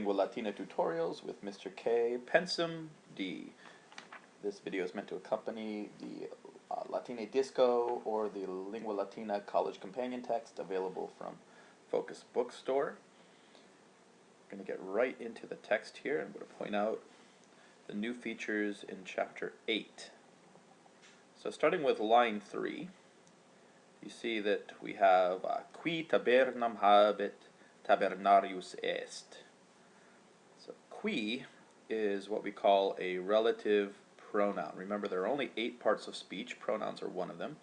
Lingua Latina tutorials with Mr. K, Pensum D. This video is meant to accompany the Latine Disco or the Lingua Latina College Companion Text available from Focus Bookstore. I'm going to get right into the text here. I'm going to point out the new features in Chapter 8. So starting with line 3, you see that we have qui tabernam habet tabernarius est. So qui is what we call a relative pronoun. Remember, there are only 8 parts of speech. Pronouns are one of them.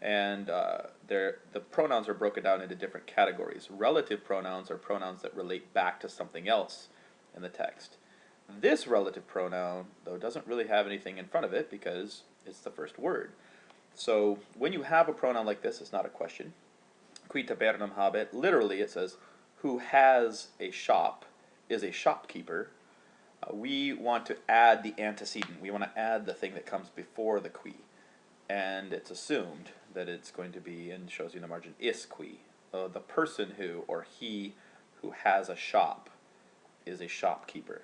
And the pronouns are broken down into different categories. Relative pronouns are pronouns that relate back to something else in the text. This relative pronoun, though, doesn't really have anything in front of it because it's the first word. So when you have a pronoun like this, it's not a question. Qui tabernam habet, literally it says, who has a shop is a shopkeeper. We want to add the antecedent. We want to add the thing that comes before the qui. And it's assumed that it's going to be, and shows you in the margin, is qui. The person who, or he who has a shop is a shopkeeper.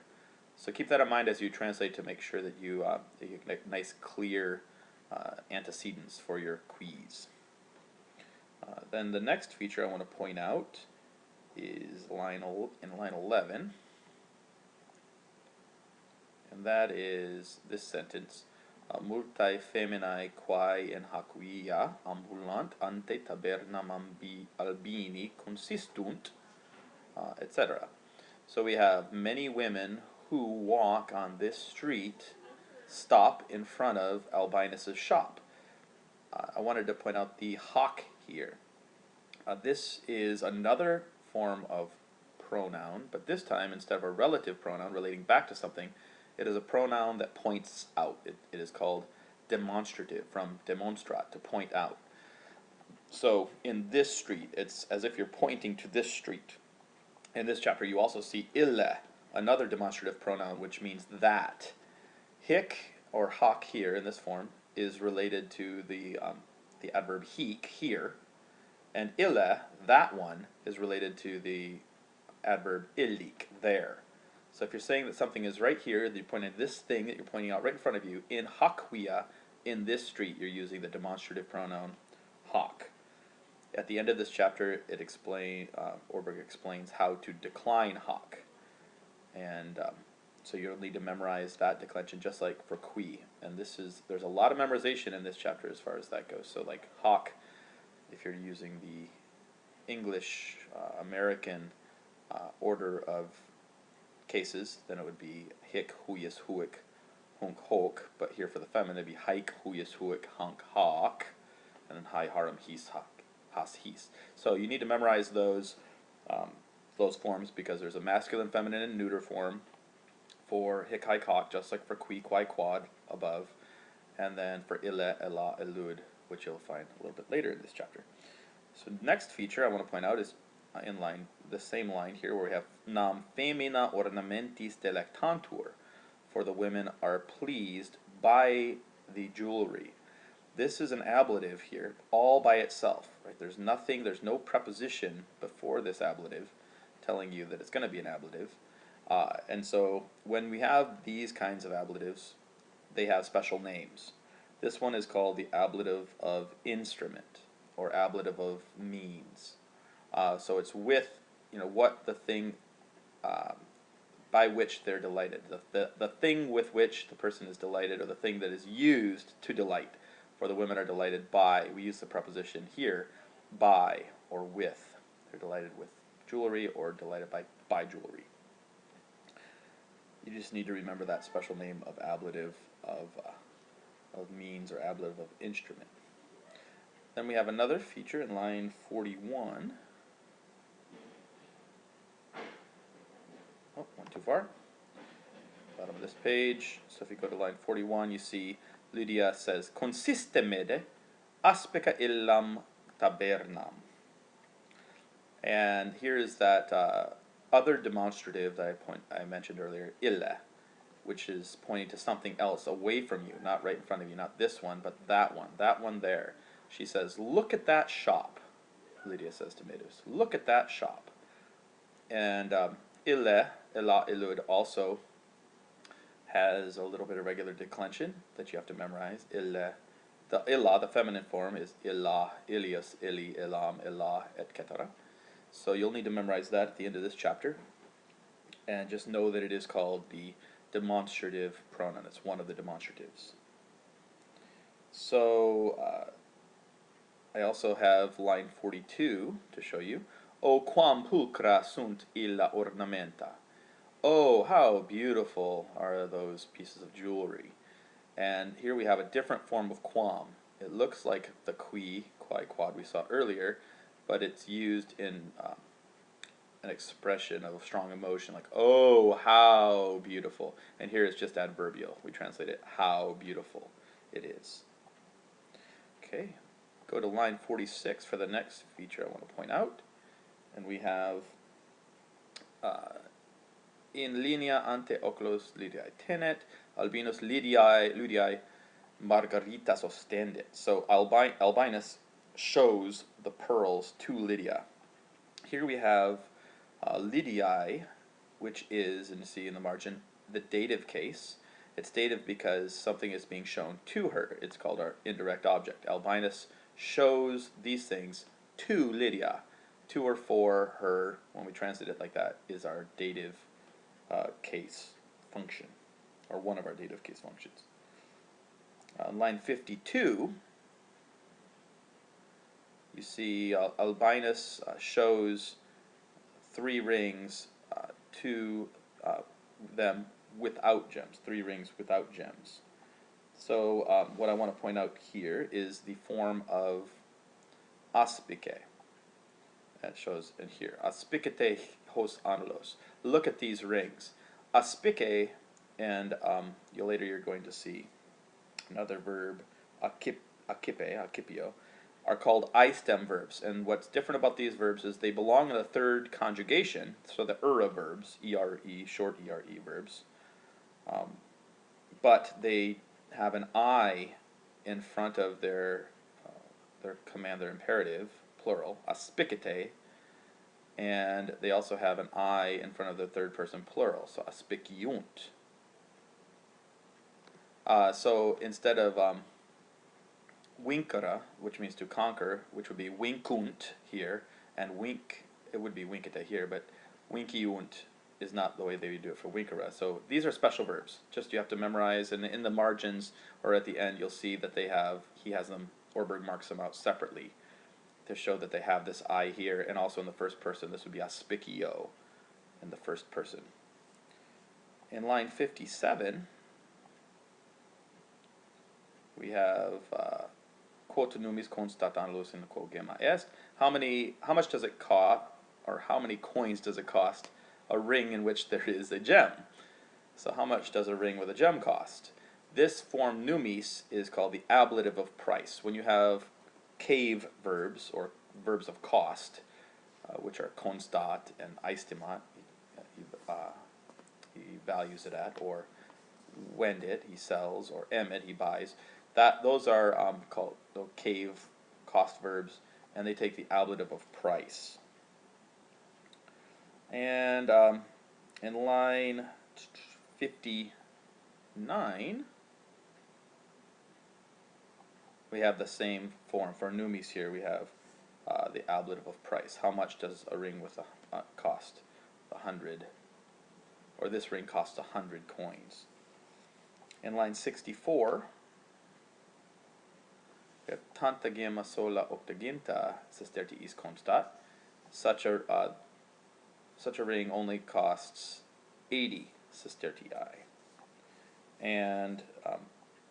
So keep that in mind as you translate to make sure that you get nice clear antecedents for your quis. Then the next feature I want to point out is in line 11, and that is this sentence: multae feminae quae in hacuia ambulant ante tabernam albini consistunt, etc. So we have many women who walk on this street stop in front of Albinus's shop. I wanted to point out the hoc here. This is another form of pronoun, but this time instead of a relative pronoun relating back to something, it is a pronoun that points out. It is called demonstrative, from demonstrate, to point out. So in this street, it's as if you're pointing to this street. In this chapter you also see ille, another demonstrative pronoun which means that. Hic, or hoc here in this form, is related to the adverb hic, here, and ille, that one, is related to the adverb illic, there. So if you're saying that something is right here, that you're pointing at this thing that you're pointing out right in front of you, in hacuia, in this street, you're using the demonstrative pronoun hoc. At the end of this chapter, it Orberg explains how to decline hoc. And so you'll need to memorize that declension just like for qui. And there's a lot of memorization in this chapter as far as that goes. So like hoc, if you're using the English American order of cases, then it would be hic, huius, huic, hunc, hoc. But here for the feminine, it'd be haik, huius, huic, hunc, hoc, and then hi, harum, his, hac, has, his. So you need to memorize those forms because there's a masculine, feminine, and neuter form for hic, haik, hoc, just like for qui, quai, quad above, and then for ille, ella, elud, which you'll find a little bit later in this chapter. So next feature I want to point out is in the same line here, where we have nam femina ornamentis delectantur, for the women are pleased by the jewelry. This is an ablative here, all by itself. Right? There's no preposition before this ablative telling you that it's going to be an ablative. And so when we have these kinds of ablatives, they have special names. This one is called the ablative of instrument, or ablative of means. So it's with, what the thing by which they're delighted. The thing with which the person is delighted, or the thing that is used to delight. For the women are delighted by, we use the preposition here, by or with. They're delighted with jewelry or delighted by jewelry. You just need to remember that special name of ablative of means, or ablative of instrument. Then we have another feature in line 41. Oh, went too far. Bottom of this page. So if you go to line 41, you see Lydia says, consistemede aspica illam tabernam. And here's that other demonstrative that I mentioned earlier, ille, which is pointing to something else away from you, not right in front of you, not this one, but that one there. She says, look at that shop, Lydia says to Medus. Look at that shop. And ille, illa, illud also has a little bit of regular declension that you have to memorize. Ille. The illa, the feminine form, is illa, ilias, illi, illam, illa, etc. So you'll need to memorize that at the end of this chapter. And just know that it is called the demonstrative pronoun. It's one of the demonstratives. So I also have line 42 to show you. O quam pulchra sunt illa ornamenta. Oh, how beautiful are those pieces of jewelry. And here we have a different form of quam. It looks like the qui quad we saw earlier, but it's used in an expression of strong emotion, like, oh, how beautiful. And here it's just adverbial. We translate it, how beautiful it is. Okay, go to line 46 for the next feature I want to point out. And we have in linea ante oculos Lydiae tenet, albinus Lydiae margaritas ostendit. So Albinus shows the pearls to Lydia. Here we have Lydiae, which is, and you see in the margin, the dative case. It's dative because something is being shown to her. It's called our indirect object. Albinus shows these things to Lydia. To or for her, when we translate it like that, is our dative case function, or one of our dative case functions. Line 52, you see Albinus shows 3 rings to them without gems, 3 rings without gems. So what I want to point out here is the form of aspice. That shows in here. Aspicete hos anulos. Look at these rings. Aspice, and later you're going to see another verb, accipio, are called I-stem verbs. And what's different about these verbs is they belong in the third conjugation, so the era verbs, E-R-E, short E-R-E verbs, but they have an I in front of their command, their imperative, plural, aspicite, and they also have an I in front of the third person plural, so aspiciunt. So instead of winkere, which means to conquer, which would be winkunt here, and wink, it would be winkete here, but winkiunt is not the way they would do it for winkere. So these are special verbs. Just you have to memorize, and in the margins or at the end you'll see that he has them, Orberg marks them out separately to show that they have this I here, and also in the first person this would be aspicio in the first person. In line 57 we have quota numis constat annulus in quo gemma est. How much does it cost, or how many coins does it cost a ring in which there is a gem? So how much does a ring with a gem cost? This form numis is called the ablative of price. When you have cave verbs, or verbs of cost, which are constat and estimat, he values it at, or wend it, he sells, or emit, he buys. Those are called cave cost verbs, and they take the ablative of price. And in line 59, we have the same form. For numis here, we have the ablative of price. How much does a ring with a cost? 100, or this ring costs 100 coins. In line 64, we have tanta gemma sola octaginta sestertiis constat. Such a ring only costs 80 sestertii. And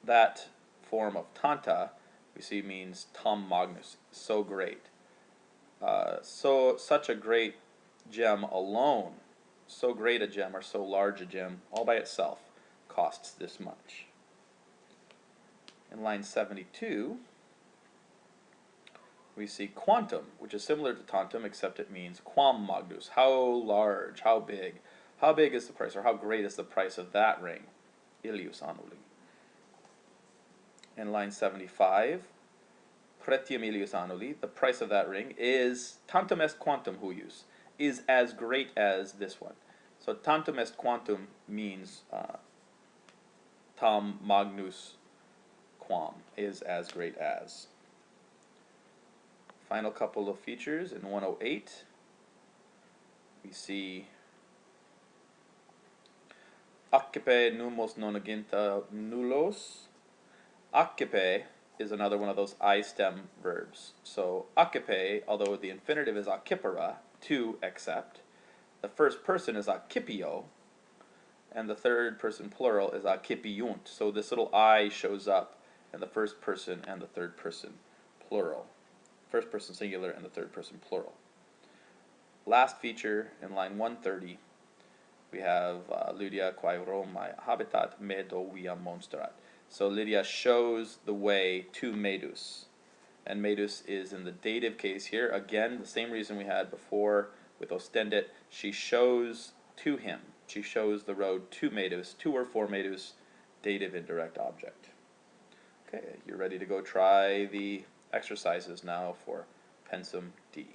that form of tanta we see means tam magnus, so great. Such a great gem alone, so great a gem or so large a gem all by itself costs this much. In line 72 we see quantum, which is similar to tantum except it means quam magnus, how large, how big. How big is the price, or how great is the price of that ring? Ilius annuli. In line 75, pretium ilius annuli, the price of that ring is tantum est quantum huius, is as great as this one. So tantum est quantum means tam magnus quam, is as great as. Final couple of features in 108. We see accipe numos nonaginta nullos. Accipe is another one of those I stem verbs. So accipe, although the infinitive is accipere, to accept, the first person is accipio, and the third person plural is accipiunt. So this little I shows up in the first person and the third person plural. First person singular and the third person plural. Last feature in line 130, we have Lydia quae Romae habitat medo via monstrat. So Lydia shows the way to Medus. And Medus is in the dative case here. Again, the same reason we had before with ostendit. She shows to him. She shows the road to Medus, to or for Medus, dative indirect object. Okay, you're ready to go try the exercises now for Pensum D.